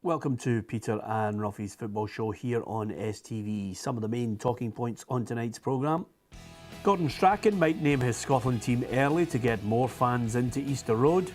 Welcome to Peter and Ruffy's football show here on STV. Some of the main talking points on tonight's programme. Gordon Strachan might name his Scotland team early to get more fans into Easter Road.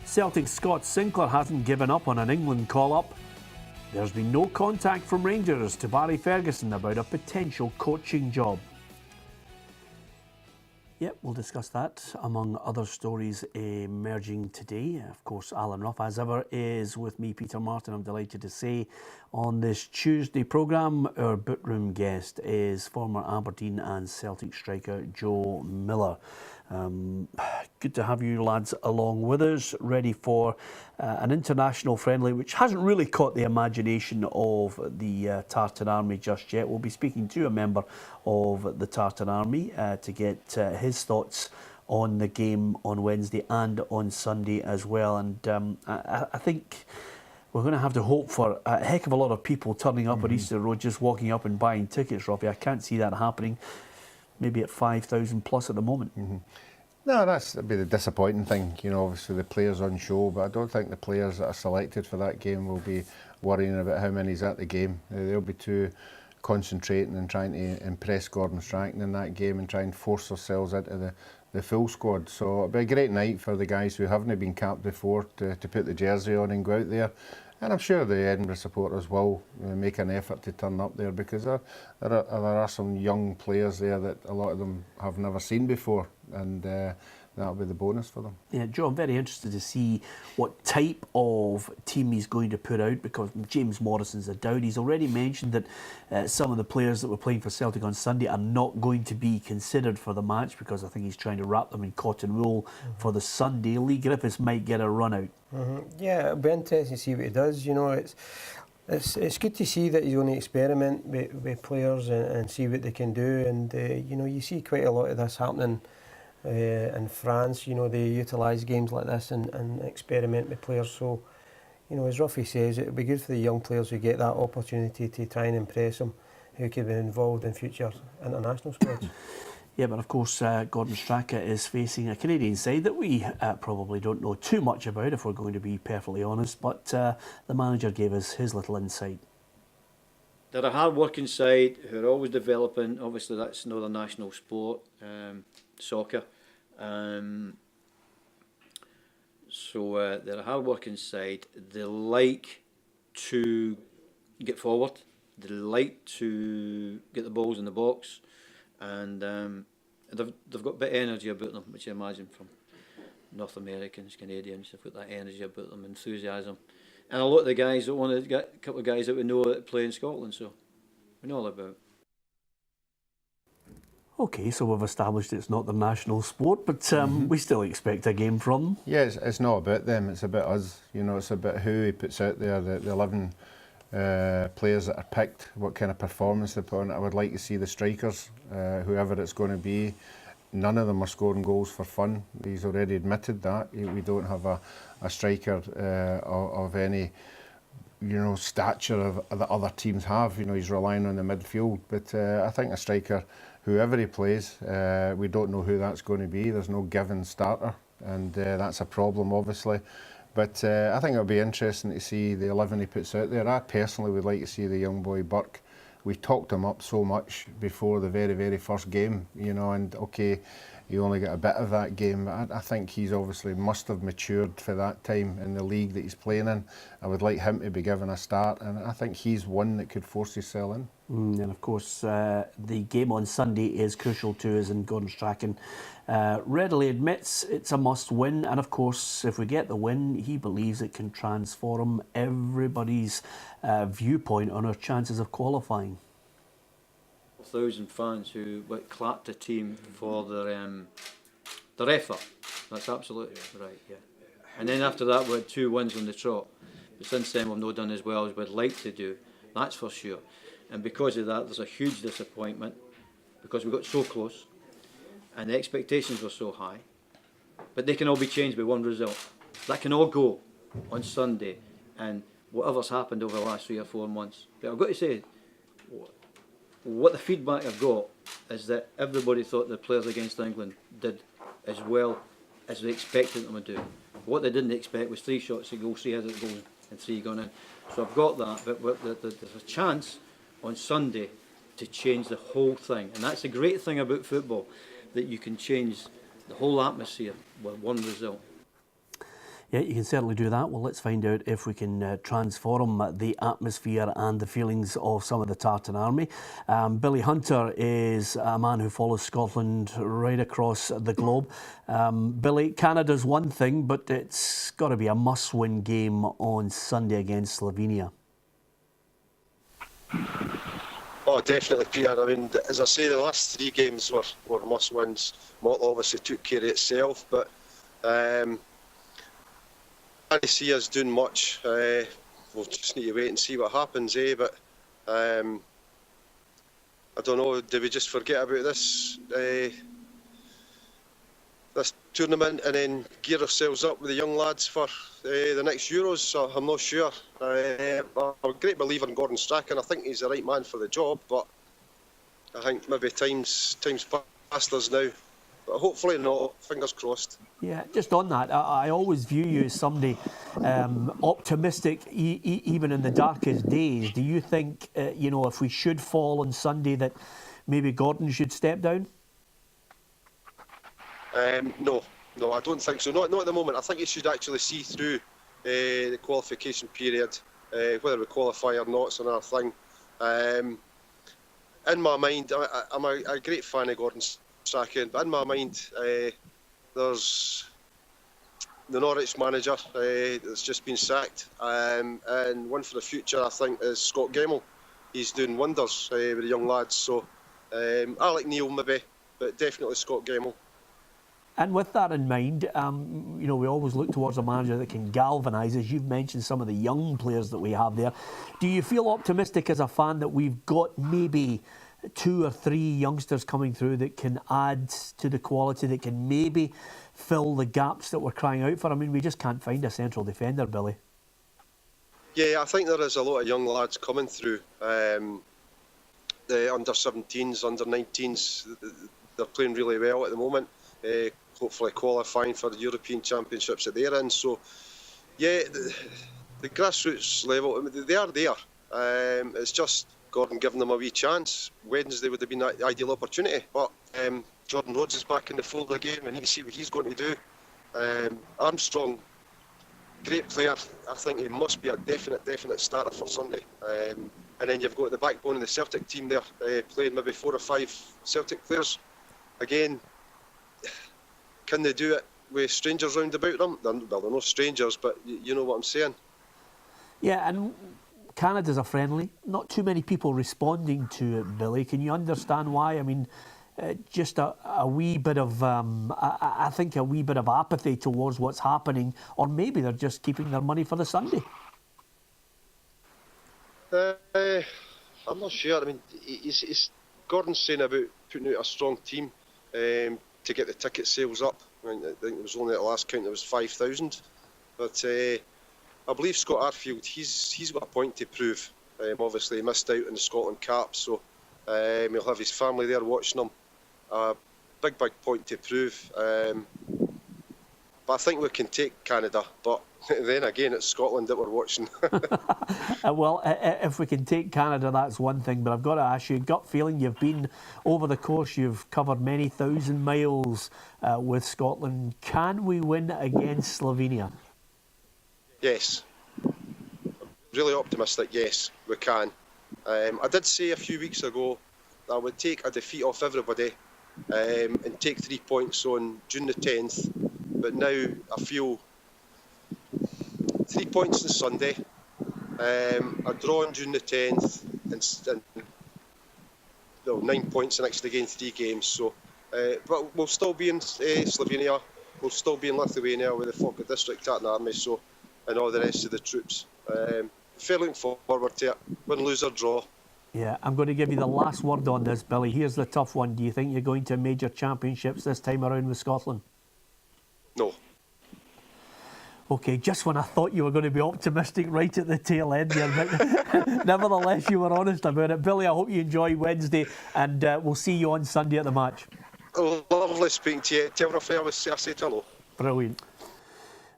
Celtic's Scott Sinclair hasn't given up on an England call-up. There's been no contact from Rangers to Barry Ferguson about a potential coaching job. Yep, we'll discuss that among other stories emerging today. Of course, Alan Ruff, as ever, is with me, Peter Martin. I'm delighted to say on this Tuesday programme, our bootroom guest is former Aberdeen and Celtic striker Joe Miller. Good to have you lads along with us, ready for an international friendly which hasn't really caught the imagination of the Tartan Army just yet. We'll be speaking to a member of the Tartan Army to get his thoughts on the game on Wednesday and on Sunday as well. And I think we're going to have to hope for a heck of a lot of people turning up at Easter Road, just walking up and buying tickets, Robbie. I can't see that happening. Maybe at 5,000 plus at the moment. No, that'd be the disappointing thing. You know, obviously the players on show, but I don't think the players that are selected for that game will be worrying about how many's at the game. They'll be too concentrating and trying to impress Gordon Strachan in that game and try and force themselves into the full squad. So it'll be a great night for the guys who haven't been capped before to put the jersey on and go out there. And I'm sure the Edinburgh supporters will make an effort to turn up there, because there are some young players there that a lot of them have never seen before, and that'll be the bonus for them. Yeah, Joe, I'm very interested to see what type of team he's going to put out, because James Morrison's a doubt. He's already mentioned that some of the players that were playing for Celtic on Sunday are not going to be considered for the match, because I think he's trying to wrap them in cotton wool for the Sunday. Lee Griffiths might get a run out. Yeah, it'll be interesting to see what he does. You know, it's good to see that he's going to experiment with players and see what they can do. And you know, you see quite a lot of this happening in France. You know, they utilise games like this and experiment with players. So, you know, as Ruffy says, it'll be good for the young players who get that opportunity to try and impress them, who could be involved in future international squads. Yeah, but of course, Gordon Strachan is facing a Canadian side that we probably don't know too much about, if we're going to be perfectly honest. But the manager gave us his little insight. They're a hard-working side who are always developing. Obviously, that's another national sport, soccer. So they're a hard-working side. They like to get forward. They like to get the balls in the box. And they've got a bit of energy about them, which I imagine from North Americans, Canadians. They've got that energy about them, enthusiasm. And a lot of the guys that want to get a couple of guys that we know that play in Scotland, so we know all about it. Okay, so we've established it's not the national sport, but we still expect a game from them. Yeah, it's not about them, it's about us. You know, it's about who he puts out there, the 11 players that are picked, what kind of performance they put on. I would like to see the strikers, whoever it's going to be. None of them are scoring goals for fun. He's already admitted that. We don't have a striker of any, you know, stature that other teams have. You know, he's relying on the midfield. But I think a striker, whoever he plays, we don't know who that's going to be. There's no given starter, and that's a problem, obviously. But I think it'll be interesting to see the 11 he puts out there. I personally would like to see the young boy Burke. We talked him up so much before the very, very first game, you know, and okay, you only get a bit of that game. I think he's obviously must have matured for that time in the league that he's playing in. I would like him to be given a start, and I think he's one that could force his sell in. And of course, the game on Sunday is crucial to us, and Gordon Strachan readily admits it's a must-win. And of course, if we get the win, he believes it can transform everybody's viewpoint on our chances of qualifying. 1,000 fans who clapped the team for their effort. That's absolutely right, yeah. And then after that, we had 2 wins on the trot. But since then, we've not done as well as we'd like to do. That's for sure. And because of that, there's a huge disappointment, because we got so close and the expectations were so high. But they can all be changed by one result. That can all go on Sunday, and whatever's happened over the last 3 or 4 months. But I've got to say, what the feedback I've got is that everybody thought the players against England did as well as they expected them to do. What they didn't expect was 3 shots to goal, see how it goes and 3 gone in. So I've got that, but there's a chance on Sunday to change the whole thing. And that's the great thing about football, that you can change the whole atmosphere with one result. Yeah, you can certainly do that. Well, let's find out if we can transform the atmosphere and the feelings of some of the Tartan Army. Billy Hunter is a man who follows Scotland right across the globe. Billy, Canada's one thing, but it's got to be a must-win game on Sunday against Slovenia. Oh, definitely, Peter. I mean, as I say, the last 3 games were must-wins. Malta obviously took care of itself, but I can't see us doing much. We'll just need to wait and see what happens, But I don't know. Do we just forget about this this tournament and then gear ourselves up with the young lads for the next Euros? So I'm not sure. I'm a great believer in Gordon Strachan. I think he's the right man for the job, but I think maybe time's past us now. But hopefully not. Fingers crossed. Yeah, just on that, I always view you as somebody optimistic, even in the darkest days. Do you think, if we should fall on Sunday, that maybe Gordon should step down? No, I don't think so. Not at the moment. I think he should actually see through the qualification period. Whether we qualify or not is another thing. In my mind, I'm a great fan of Gordon Strachan, but in my mind, there's the Norwich manager that's just been sacked, and one for the future, I think, is Scott Gemmell. He's doing wonders with the young lads. So I like Neil maybe, but definitely Scott Gemmell. And with that in mind, we always look towards a manager that can galvanise. As you've mentioned, some of the young players that we have there. Do you feel optimistic as a fan that we've got maybe 2 or 3 youngsters coming through that can add to the quality, that can maybe fill the gaps that we're crying out for? I mean, we just can't find a central defender, Billy. Yeah, I think there is a lot of young lads coming through. The under-17s, under-19s, they're playing really well at the moment. Hopefully qualifying for the European Championships that they're in. So, yeah, the grassroots level, I mean, they are there. It's just Gordon giving them a wee chance. Wednesday would have been the ideal opportunity, but Jordan Rhodes is back in the fold again, and you can see what he's going to do. Armstrong, great player. I think he must be a definite starter for Sunday. And then you've got the backbone of the Celtic team there, playing maybe 4 or 5 Celtic players. Again, can they do it with strangers round about them? Well, they're not strangers, but you know what I'm saying. Yeah, and Canada's a friendly. Not too many people responding to it, Billy. Can you understand why? I mean, just a wee bit of, I think a wee bit of apathy towards what's happening, or maybe they're just keeping their money for the Sunday. I'm not sure. I mean, Gordon's saying about putting out a strong team to get the ticket sales up. I think it was only at the last count there was 5,000. But I believe Scott Arfield, he's got a point to prove. Obviously, he missed out in the Scotland Cup, so he'll have his family there watching him. Big point to prove. But I think we can take Canada. But then again, it's Scotland that we're watching. Well, if we can take Canada, that's one thing. But I've got to ask you, gut feeling, you've been over the course, you've covered many thousand miles with Scotland. Can we win against Slovenia? Yes. Really optimistic, yes, we can. I did say a few weeks ago that I would take a defeat off everybody and take 3 points on June the 10th. But now I feel 3 points on Sunday, a draw on June the 10th, and 9 points the next again, 3 games. So, but we'll still be in Slovenia, we'll still be in Lithuania with the Falkland District Tartan Army, so, and all the rest of the troops. Fair looking forward to it. Win, lose or draw. Yeah, I'm going to give you the last word on this, Billy. Here's the tough one. Do you think you're going to major championships this time around with Scotland? No. Okay, just when I thought you were going to be optimistic right at the tail end there, but nevertheless you were honest about it. Billy, I hope you enjoy Wednesday, and we'll see you on Sunday at the match. Oh, lovely speaking to you. Tell Rafael I say hello. Brilliant.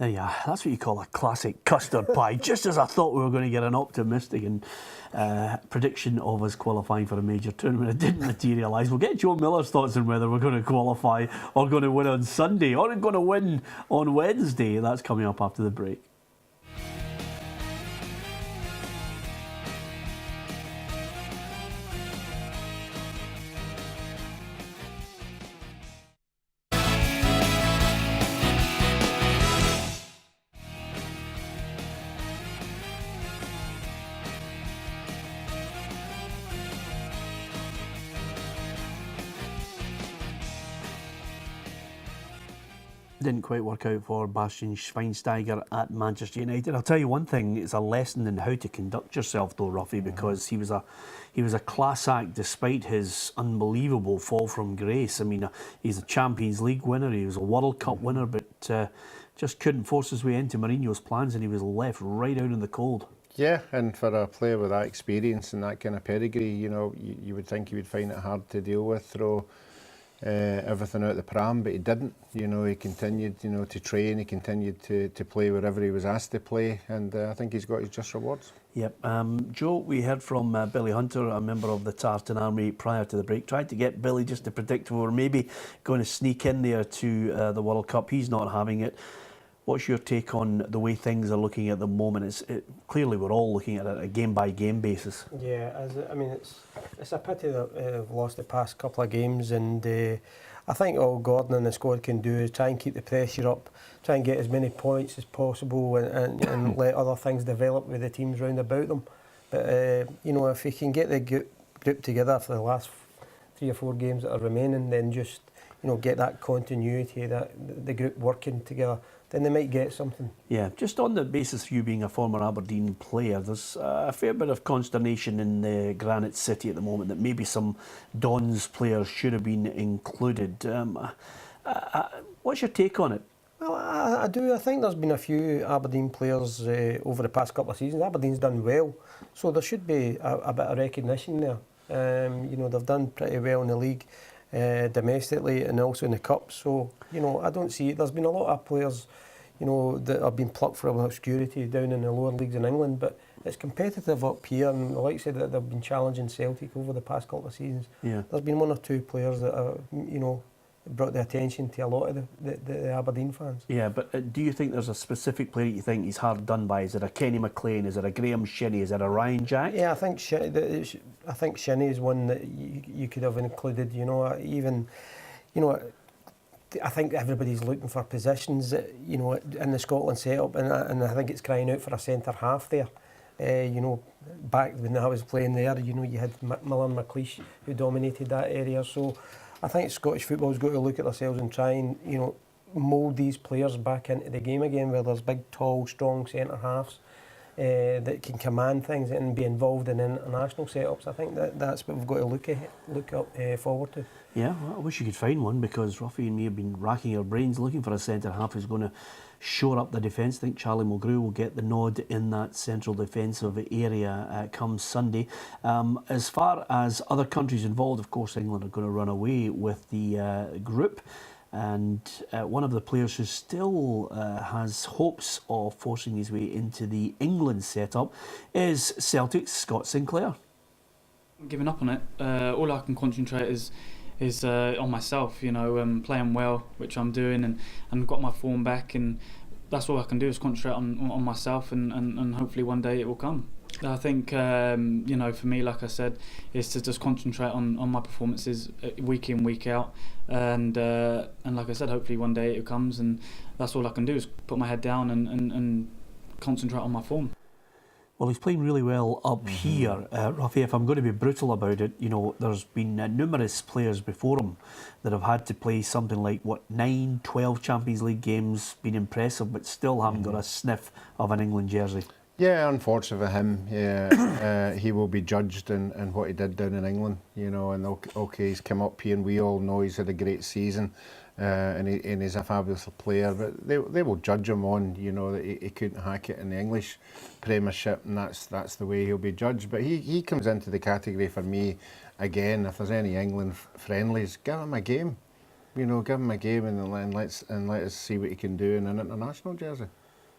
There you are. That's what you call a classic custard pie. Just as I thought we were going to get an optimistic and prediction of us qualifying for a major tournament, it didn't materialise. We'll get Joe Miller's thoughts on whether we're going to qualify or going to win on Sunday or going to win on Wednesday. That's coming up after the break. Didn't quite work out for Bastian Schweinsteiger at Manchester United. I'll tell you one thing, it's a lesson in how to conduct yourself though, Ruffy, because he was a class act despite his unbelievable fall from grace. I mean, he's a Champions League winner, he was a World Cup winner, but just couldn't force his way into Mourinho's plans and he was left right out in the cold. Yeah, and for a player with that experience and that kind of pedigree, you know, you would think he would find it hard to deal with, throw everything out the pram, but he didn't. You know, he continued, you know, to train. He continued to play wherever he was asked to play, and I think he's got his just rewards. Yep. Joe, we heard from Billy Hunter, a member of the Tartan Army, prior to the break. Tried to get Billy just to predict we were maybe going to sneak in there to the World Cup. He's not having it. What's your take on the way things are looking at the moment? Clearly we're all looking at it a game-by-game basis. Yeah, I mean, it's a pity that we've lost the past couple of games, and I think all Gordon and the squad can do is try and keep the pressure up, try and get as many points as possible, and let other things develop with the teams round about them. But you know, if we can get the group together for the last 3 or 4 games that are remaining, then just, you know, get that continuity, that the group working together, then they might get something. Yeah, just on the basis of you being a former Aberdeen player, there's a fair bit of consternation in the Granite City at the moment that maybe some Dons players should have been included. What's your take on it? Well, I do. I think there's been a few Aberdeen players over the past couple of seasons. Aberdeen's done well, so there should be a bit of recognition there. You know, they've done pretty well in the league domestically and also in the cup. So, you know, I don't see it. There's been a lot of players, you know, that have been plucked from obscurity down in the lower leagues in England, but it's competitive up here, and like I said, that they've been challenging Celtic over the past couple of seasons. Yeah. There's been 1 or 2 players that have, you know, brought the attention to a lot of the Aberdeen fans. Yeah, but do you think there's a specific player that you think he's hard done by? Is it a Kenny McLean? Is it a Graham Shinney? Is it a Ryan Jack? Yeah, I think Shinney is one that you could have included. You know, even, you know, I think everybody's looking for positions, you know, in the Scotland setup, and I think it's crying out for a centre half there. You know, back when I was playing there, you know, you had Miller and McLeish who dominated that area. So I think Scottish football's got to look at themselves and try and, you know, mould these players back into the game again, where there's big, tall, strong centre halves that can command things and be involved in international setups. I think that's what we've got to look forward to. Yeah, well, I wish you could find one, because Ruffy and me have been racking our brains looking for a centre half who's going to shore up the defence. I think Charlie Mulgrew will get the nod in that central defensive area come Sunday. As far as other countries involved, of course, England are going to run away with the group. And one of the players who still has hopes of forcing his way into the England setup is Celtic's Scott Sinclair. I'm giving up on it. All I can concentrate is on myself, you know, playing well, which I'm doing, and got my form back, and that's all I can do is concentrate on myself, and hopefully one day it will come. I think, you know, for me, like I said, is to just concentrate on my performances week in, week out, and like I said, hopefully one day it comes, and that's all I can do is put my head down and concentrate on my form. Well, he's playing really well up here. Ruffy, if I'm going to be brutal about it, you know, there's been numerous players before him that have had to play something like, 9, 12 Champions League games, been impressive, but still haven't got a sniff of an England jersey. Yeah, unfortunately for him, yeah, he will be judged in what he did down in England, you know, and okay, he's come up here and we all know he's had a great season. And he's a fabulous player, but they will judge him on, you know, that he couldn't hack it in the English Premiership, and that's the way he'll be judged. But he comes into the category for me again. If there's any England friendlies, give him a game. You know, give him a game and let us see what he can do in an international jersey.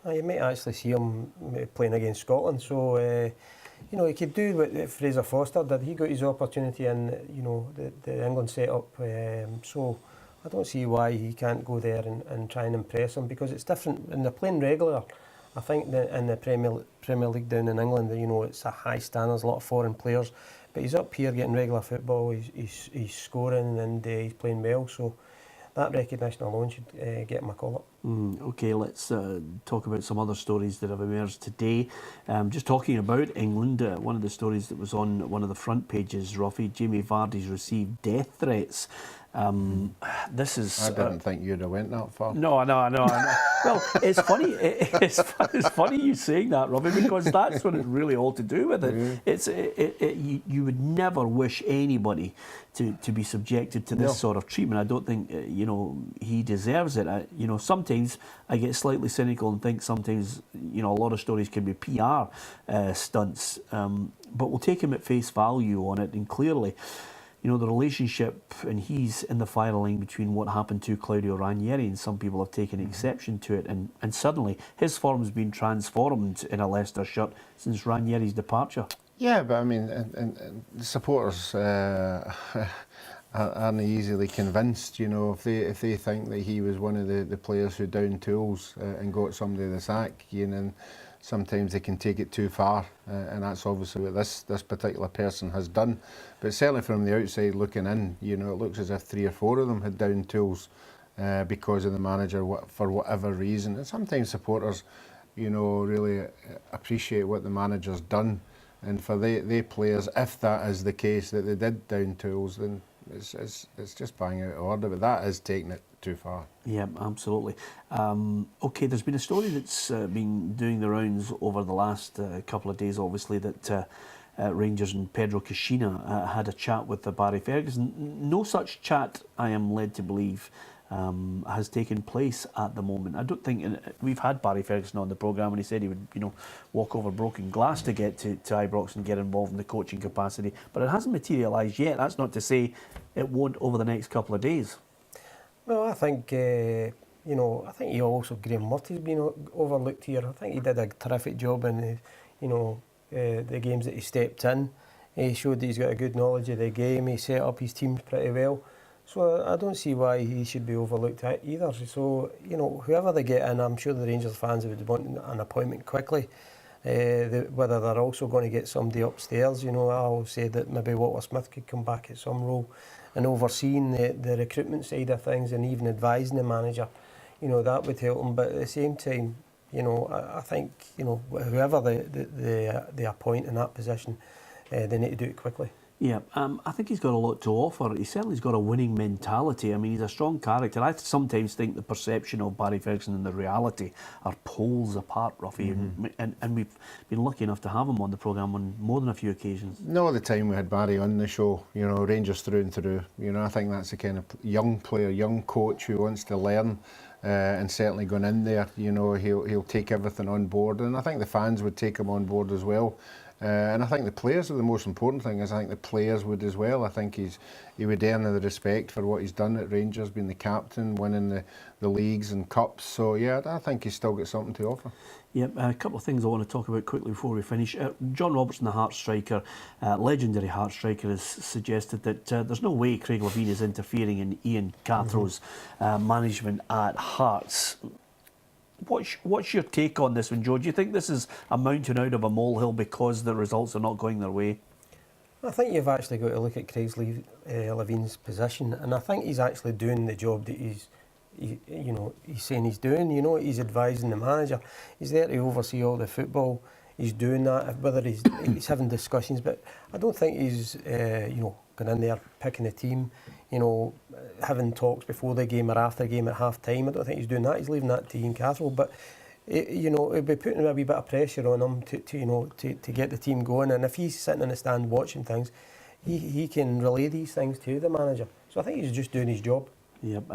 You might actually see him playing against Scotland. So, you know, he could do what Fraser Foster did. He got his opportunity in, you know, the England setup. So I don't see why he can't go there and try and impress them, because it's different. And they're playing regular. I think that in the Premier League down in England, you know, it's a high standard. There's a lot of foreign players. But he's up here getting regular football. He's scoring and he's playing well. So that recognition alone should get him a call up. Okay, let's talk about some other stories that have emerged today. Just talking about England, one of the stories that was on one of the front pages, Ruffy, Jamie Vardy's received death threats. This is. I didn't think you'd have went that far. No. Well, it's funny. It's funny you saying that, Robbie, because that's what it's really all to do with it. Yeah. You would never wish anybody to be subjected to this sort of treatment. I don't think you know, he deserves it. You know, sometimes I get slightly cynical and think sometimes, you know, a lot of stories can be PR stunts, but we'll take him at face value on it, and clearly, you know, the relationship, and he's in the fire line between what happened to Claudio Ranieri, and some people have taken exception to it, and suddenly his form's been transformed in a Leicester shirt since Ranieri's departure. Yeah, but I mean, and the supporters aren't easily convinced, you know, if they think that he was one of the players who downed tools and got somebody the sack, you know, and sometimes they can take it too far, and that's obviously what this particular person has done. But certainly from the outside looking in, you know, it looks as if 3 or 4 of them had downed tools because of the manager for whatever reason. And sometimes supporters, you know, really appreciate what the manager's done. And for they players, if that is the case, that they did down tools, then it's just bang out of order. But that is taking it too far. Yeah, absolutely. Okay, there's been a story that's been doing the rounds over the last couple of days, obviously, that Rangers and Pedro Caixinha had a chat with Barry Ferguson. No such chat, I am led to believe, has taken place at the moment. I don't think we've had Barry Ferguson on the programme, and he said he would, you know, walk over broken glass to get to Ibrox and get involved in the coaching capacity, but it hasn't materialised yet. That's not to say it won't over the next couple of days. Well, I think you know, I think he also, Graham Murty's been overlooked here. I think he did a terrific job in you know, the games that he stepped in. He showed that he's got a good knowledge of the game. He set up his teams pretty well. So I don't see why he should be overlooked either. So, you know, whoever they get in, I'm sure the Rangers fans would want an appointment quickly. Whether they're also going to get somebody upstairs, you know, I'll say that maybe Walter Smith could come back at some role and overseeing the recruitment side of things and even advising the manager. You know, that would help him. But at the same time, you know, I think, you know, whoever they appoint in that position, they need to do it quickly. Yeah, I think he's got a lot to offer. He certainly's got a winning mentality. I mean, he's a strong character. I sometimes think the perception of Barry Ferguson and the reality are poles apart, Ruffy. And we've been lucky enough to have him on the programme on more than a few occasions. No, the time we had Barry on the show, you know, Rangers through and through. You know, I think that's the kind of young player, young coach who wants to learn. And certainly going in there, you know, he'll take everything on board, and I think the fans would take him on board as well. And I think the players are the most important thing. I think the players would as well. I think he would earn the respect for what he's done at Rangers, being the captain, winning the leagues and cups. So yeah, I think he's still got something to offer. Yep, a couple of things I want to talk about quickly before we finish. John Robertson, the Hearts striker, legendary Hearts striker, has suggested that there's no way Craig Levein is interfering in Ian Cathro's management at Hearts. What's your take on this one, Joe? Do you think this is a mountain out of a molehill because the results are not going their way? I think you've actually got to look at Craig Levein's position, and I think he's actually doing the job that he's saying he's doing. You know, he's advising the manager. He's there to oversee all the football. He's doing that. Whether he's having discussions, but I don't think he's going in there picking the team. You know, having talks before the game or after the game at half time. I don't think he's doing that. He's leaving that to Ian Cathro. But it'd be putting a wee bit of pressure on him to get the team going. And if he's sitting in the stand watching things, he can relay these things to the manager. So I think he's just doing his job. Yep.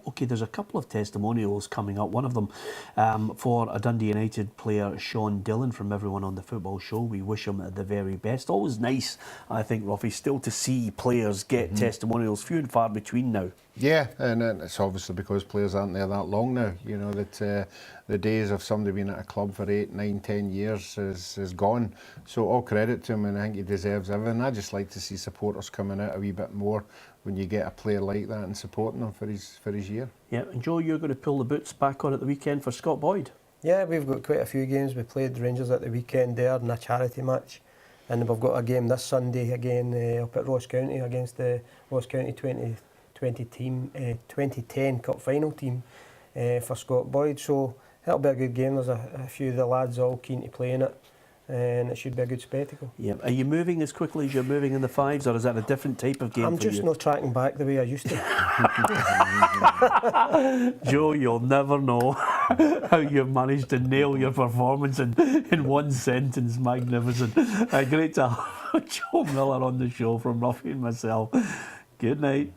Okay, there's a couple of testimonials coming up. One of them for a Dundee United player, Sean Dillon, from everyone on the football show. We wish him the very best. Always nice, I think, Ruffy, still to see players get testimonials. Few and far between now. Yeah, and it's obviously because players aren't there that long now. You know that the days of somebody being at a club for 8, 9, 10 years is gone. So all credit to him, and I think he deserves everything. I just like to see supporters coming out a wee bit more when you get a player like that and supporting him for his year. Yeah, and Joe, you're going to pull the boots back on at the weekend for Scott Boyd. Yeah, we've got quite a few games. We played Rangers at the weekend there in a charity match, and we've got a game this Sunday again up at Ross County against the Ross County 2010 Cup final team for Scott Boyd. So that'll be a good game. There's a few of the lads all keen to play in it, and it should be a good spectacle. Yeah. Are you moving as quickly as you're moving in the fives, or is that a different type of game I'm for just you? not tracking back the way I used to. Joe, you'll never know how you've managed to nail your performance in one sentence. Magnificent. Great to have Joe Miller on the show from Ruffy and myself. Good night.